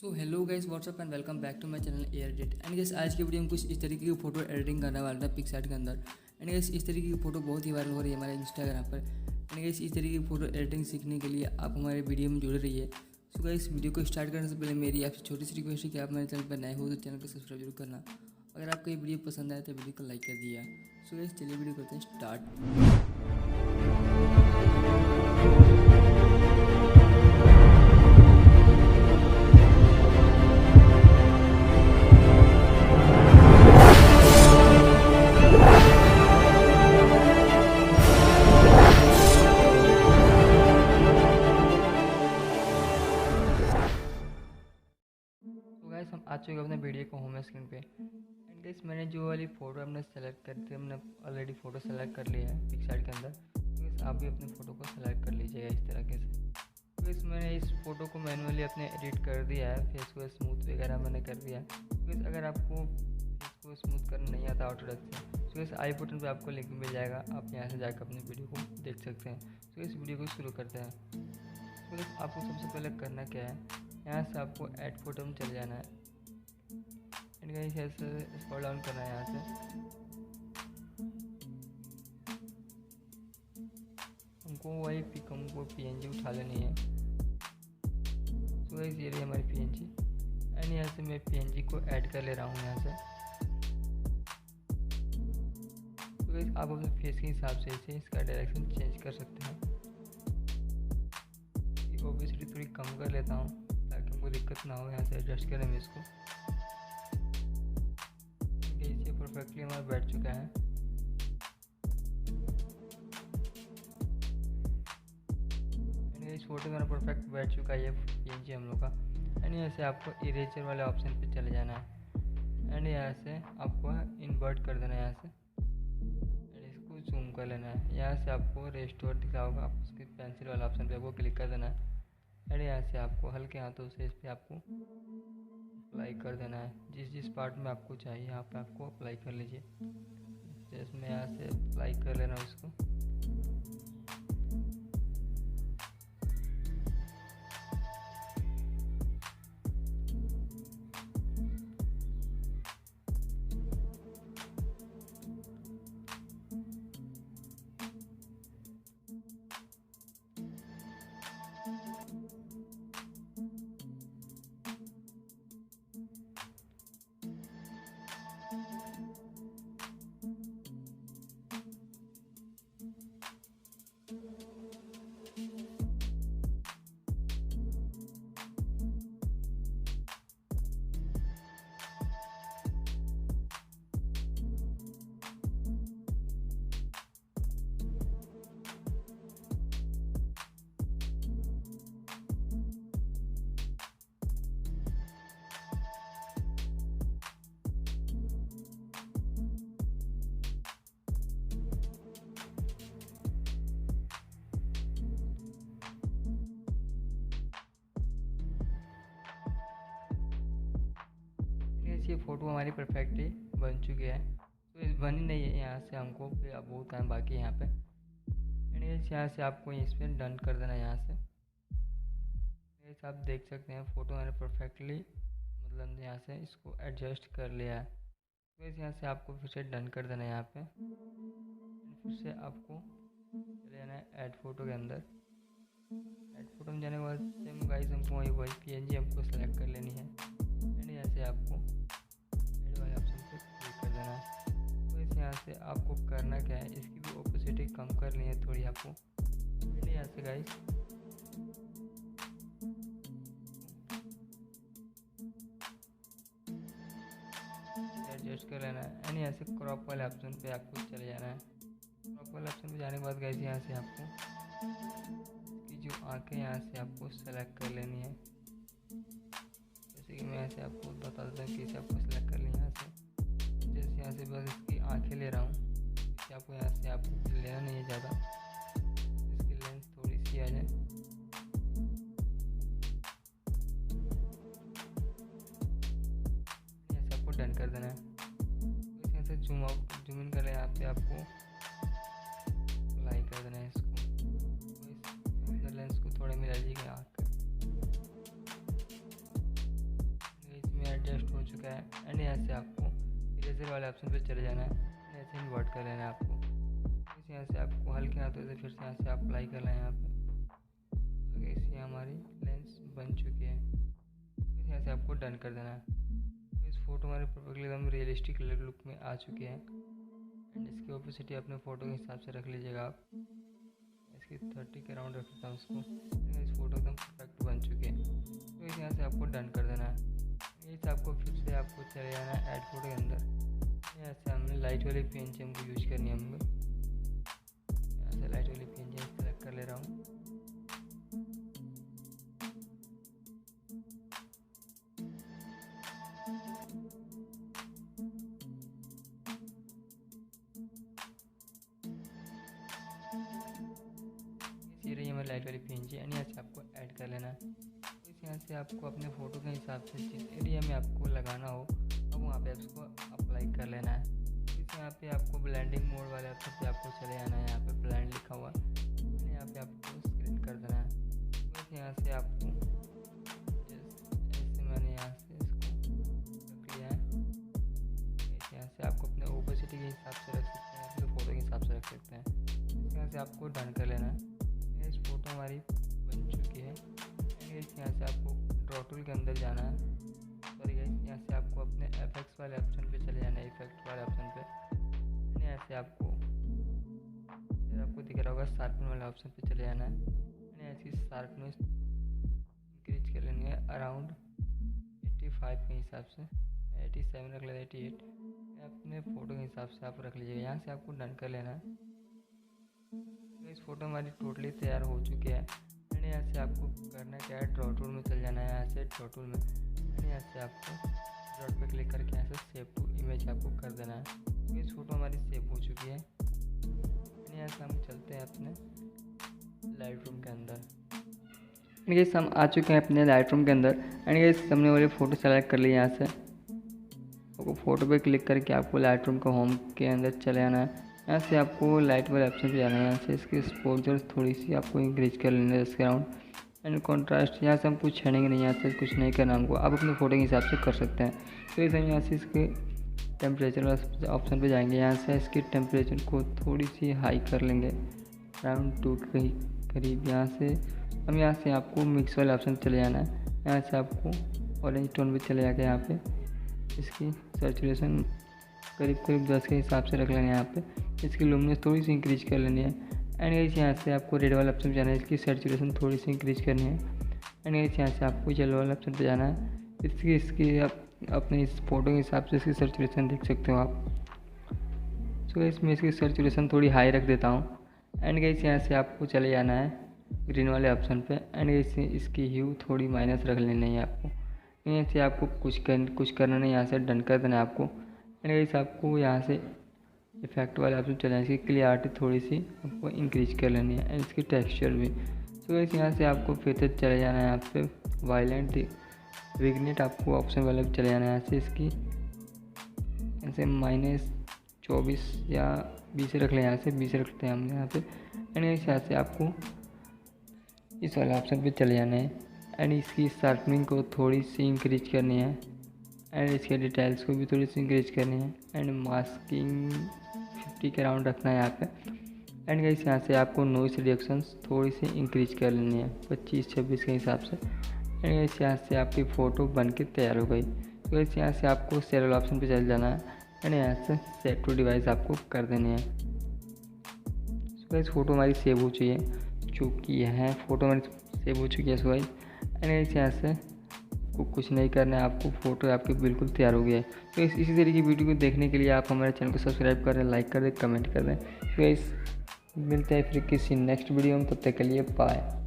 So hello guys what's up and welcome back to my channel edit. And guys आज की video में कुछ इस तरीके की फ़ोटो एडिटिंग करने वाला था पिक्सआर्ट के अंदर। एंड गाइस इस तरीके की फ़ोटो बहुत ही वायरल हो रही है हमारे इंस्टाग्राम पर। एंड गाइस इस तरीके की फ़ोटो एडिटिंग सीखने के लिए आप हमारे वीडियो में जुड़े रहिए। सो गाइस वीडियो को स्टार्ट करने से पहले मेरी आपसे छोटी सी रिक्वेस्ट है कि आप मेरे चैनल पर नए हो तो चैनल को सब्सक्राइब जरूर करना। अगर आपको ये वीडियो पसंद आए तो वीडियो को लाइक कर दिया। सो गाइस चलिए वीडियो करते हैं स्टार्ट। तो गाइस हम आ चुके हैं अपने वीडियो को होम स्क्रीन पे। एंड गाइस मैंने जो वाली फ़ोटो हमने सेलेक्ट करी थी, हमने ऑलरेडी फ़ोटो सेलेक्ट कर लिया है पिक्सआर्ट के अंदर। तो गाइस आप भी अपनी फ़ोटो को सेलेक्ट कर लीजिएगा इस तरीके से। तो गाइस मैंने इस फ़ोटो को मैनुअली अपने एडिट कर दिया है, फेस को स्मूथ वगैरह मैंने कर दिया है। तो गाइस अगर आपको फेस को स्मूथ करना नहीं आता ऑटोडेस्क से, तो गाइस आई बटन पे आपको लिंक मिल जाएगा, आप यहाँ से जाकर अपनी वीडियो को देख सकते हैं। तो इस वीडियो को शुरू करते हैं। तो गाइस आपको सबसे पहले करना क्या है, यहाँ से आपको ऐड फोटो में चले जाना है। एंड गाइस ऐसे स्क्रॉल डाउन करना है यहाँ से। हमको वही पिक हमको पीएनजी उठा लेनी है। तो गाइस ये रही हमारी पीएनजी। एंड यहाँ से मैं पीएनजी को ऐड कर ले रहा हूँ यहाँ से। तो गाइस आप अपने फेस के हिसाब से इसे इसका डायरेक्शन चेंज कर सकते हैं। ऑब्वियसली थोड़ी कम कर लेता हूँ ताकि हमको दिक्कत ना हो यहाँ से एडजस्ट करने में इसको। ये परफेक्टली हमारा बैठ चुका है। इस फोटो में परफेक्ट बैठ चुका है ये पीएनजी हम लोग का। एंड यहाँ से आपको इरेजर वाले ऑप्शन पे चले जाना है। एंड यहाँ से आपको इन्वर्ट कर देना है यहाँ से। एंड इसको जूम कर लेना है। यहाँ से आपको रेस्टोर दिखा होगा, आप उसके पेंसिल वाला ऑप्शन पे आपको क्लिक कर देना है। एंड यहाँ से आपको हल्के हाथों से इस पर आपको अप्लाई कर देना है। जिस जिस पार्ट में आपको चाहिए यहाँ पे आपको अप्लाई कर लीजिए। जैसे मैं यहाँ से अप्लाई कर लेना हूँ इसको। ये फ़ोटो हमारी परफेक्टली बन चुकी है। तो बनी नहीं है, यहाँ से हमको फिर अब बहुत टाइम बाकी है यहाँ पे। एंड यहाँ से आपको इस पर डन कर देना है यहाँ से। जैसे आप देख सकते हैं फ़ोटो मैंने परफेक्टली मतलब यहाँ से इसको एडजस्ट कर लिया है। तो यहाँ से आपको फिर से डन कर देना है यहाँ पे। फिर से आपको चले जाना है ऐड फोटो के अंदर। ऐड फोटो में जाने के बाद सेम गाइस हमको वही पीएनजी हमको सेलेक्ट कर लेनी है। एंड यहाँ से आपको ऐड वाले ऑप्शन पे क्लिक कर देना है। तो इस यहाँ से आपको करना क्या है, इसकी भी ओपेसिटी कम करनी है थोड़ी आपको। एंड यहाँ से गाइस एडजस्ट कर लेना है। एंड यहाँ से क्रॉप वाले ऑप्शन पे आपको चले जाना है। क्रॉप वाले ऑप्शन पे जाने के बाद गाइस यहाँ से आपको इसकी जो आँखें यहाँ से आपको सेलेक्ट कर लेनी है। जैसे कि मैं यहाँ से आपको बता देता हूँ कैसे आपको सेलेक्ट कर लें। यहाँ से जैसे यहाँ से बस इसकी आँखें ले रहा हूँ। इससे आपको यहाँ से आपको लेना नहीं है ज़्यादा, इसकी लेंस थोड़ी सी आ जाए। यहाँ से आपको डन कर देना है। तो यहाँ से जूम आउट जूम इन कर यहाँ पे आपको अप्लाई कर देना है इसको। तो इस लेंस को थोड़ा मिला लीजिएगा आँख। एडजस्ट हो चुका है। एंड यहाँ से आपको इरेजर वाले ऑप्शन पे चले जाना है, ऐसे इन्वर्ट कर लेना है आपको। इस यहाँ से आपको हल्के हाथों से फिर से यहाँ से अप्लाई करना है यहाँ पे। तो इस हमारी लेंस बन चुकी है। इस यहाँ से आपको डन कर देना है। तो इस फोटो हमारे परफेक्टली एकदम रियलिस्टिक लुक में आ चुकी है। एंड इसकी ओपेसिटी अपने फ़ोटो के हिसाब से रख लीजिएगा आप। इसकी 30 के अराउंड रख देता हूँ इसको। इस फोटो एकदम परफेक्ट बन चुकी है। तो इस यहाँ से आपको डन कर देना है। इस आपको फिर से आपको चले जाना है ऐड फोटो के अंदर। यहाँ से हमने लाइट वाली पेन से हमको यूज करनी है। हमको यहाँ से लाइट वाली पेन से सेलेक्ट कर ले रहा हूँ। रही हमारी लाइट वाली पेंजी एंड यहाँ से आपको ऐड कर लेना है। तो इस यहाँ से आपको अपने फ़ोटो के हिसाब से जिस एरिया में आपको लगाना हो अब वहाँ पे उसको अप्लाई कर लेना है। इस यहाँ पे आपको ब्लेंडिंग मोड वाले ऑप्शन पे आपको चले जाना है। यहाँ पे ब्लेंड लिखा हुआ है, यहाँ पे आपको स्क्रीन कर देना है। तो इस यहाँ से आपको ऐसे मैंने यहाँ से इसको रख लिया है। इस यहाँ से आपको अपने ओपेसिटी के हिसाब से रख सकते हैं, अपने फ़ोटो के हिसाब से रख सकते हैं। इस यहाँ से आपको डन कर लेना है। इस फोटो हमारी बन चुकी है। यहाँ से आपको ड्रॉ टूल के अंदर जाना है। सॉरी गाइस, यहाँ से आपको अपने एफेक्ट्स वाले ऑप्शन पे चले जाना है, इफेक्ट वाले ऑप्शन पे। यहाँ से आपको दिख रहा होगा शार्पन वाले ऑप्शन पे चले जाना है। ऐसी शार्पनेस इंक्रीज कर लेनी है अराउंड 85 के हिसाब से, 87 रख लेना, 88 अपने फ़ोटो के हिसाब से आप रख लीजिएगा। यहाँ से आपको डन कर लेना है। इस फोटो हमारी टोटली तैयार हो चुकी है। एंड यहाँ से आपको करना क्या है, ड्रॉ टूल में चल जाना है। यहाँ से ड्रॉ टूल में एंड यहाँ से आपको डॉट पे क्लिक करके यहाँ से सेव टू इमेज आपको कर देना है। तो इस फोटो हमारी सेव हो चुकी है। एंड यहाँ से हम चलते हैं अपने लाइटरूम के अंदर। ये हम आ चुके हैं अपने लाइटरूम के अंदर। एंड ये सामने वाली फ़ोटो सेलेक्ट कर ली। यहाँ से आपको फ़ोटो पे क्लिक करके आपको लाइटरूम का होम के अंदर चले आना है। यहाँ से आपको लाइट वाले ऑप्शन पे जाना है। यहाँ से इसकी एक्सपोजर थोड़ी सी आपको इंक्रीज कर लेना है, इसके अराउंड। एंड कॉन्ट्रास्ट यहाँ से हम कुछ छेड़ेंगे नहीं, यहाँ से कुछ नहीं करना हमको, आप अपने फ़ोटो के हिसाब से कर सकते हैं। तो इसे हम यहाँ से इसके टेम्परेचर वाले ऑप्शन पे जाएंगे। यहाँ से इसके टेम्परेचर को थोड़ी सी हाई कर लेंगे, अराउंड 2 के करीब। यहाँ से आपको मिक्स वाले ऑप्शन चले जाना है। यहाँ से आपको ऑरेंज टोन पे चले जाके यहाँ पे इसकी सैचुरेशन करीब 10 के हिसाब से रख लेना है। यहाँ पे इसकी लुमिनेंस थोड़ी सी इंक्रीज कर लेनी है। एंड गाइस यहाँ से आपको रेड वाला ऑप्शन पे जाना है, इसकी सैचुरेशन थोड़ी सी इंक्रीज करनी है। एंड गाइस यहाँ से आपको येलो वाला ऑप्शन पे जाना है, इसकी आप अपने इस फोटो के हिसाब से इसकी सैचुरेशन देख सकते हो आप। सो गाइस मैं इसकी सैचुरेशन थोड़ी हाई रख देता हूँ। एंड गाइस यहाँ से आपको चले जाना है ग्रीन वाले ऑप्शन पे। एंड गाइस इसकी ह्यू थोड़ी माइनस रख लेनी है आपको। यहाँ से आपको कुछ करना नहीं, यहाँ से डन कर देना है आपको। एंड गाइस आपको यहाँ से इफेक्ट वाले ऑप्शन चले जाए, इसकी क्लियरिटी थोड़ी सी आपको इंक्रीज कर लेनी है। एंड इसकी टेक्सचर भी। तो गाइस यहाँ से आपको फिर से चले जाना है, यहाँ पे वायलेंट विग्नेट आपको ऑप्शन वाले पे चले जाना है। यहाँ से इसकी ऐसे -24 या 20 रख लें, यहाँ से 20 रखते हैं हम यहाँ पे। एंड यहाँ से आपको इस वाले ऑप्शन पे चले जाना है। एंड इसकी शार्पनिंग को थोड़ी सी इंक्रीज करनी है। एंड इसके डिटेल्स को भी थोड़ी सी इंक्रीज करनी है। एंड मास्किंग 50 के अराउंड रखना है यहाँ पे। एंड गाइस यहाँ से आपको नॉइस रिडक्शंस थोड़ी सी इंक्रीज कर लेनी है 25-26 के हिसाब से। एंड गाइस यहाँ से आपकी फ़ोटो बन के तैयार हो गई। तो गाइस यहाँ से आपको सेव वाले ऑप्शन पे चल जाना है। एंड यहाँ से सेव टू डिवाइस आपको कर देनी है। तो गाइस फ़ोटो हमारी सेव हो चुकी है, फ़ोटो हमारी सेव हो चुकी है। सो गाइस एंड गाइस यहाँ से कुछ नहीं करना है आपको, फ़ोटो आपकी बिल्कुल तैयार हो गया है। तो इसी तरीके की वीडियो को देखने के लिए आप हमारे चैनल को सब्सक्राइब करें, लाइक कर दें, कमेंट कर दें। तो इस मिलते हैं फिर किसी नेक्स्ट वीडियो में, तब तक के लिए बाय।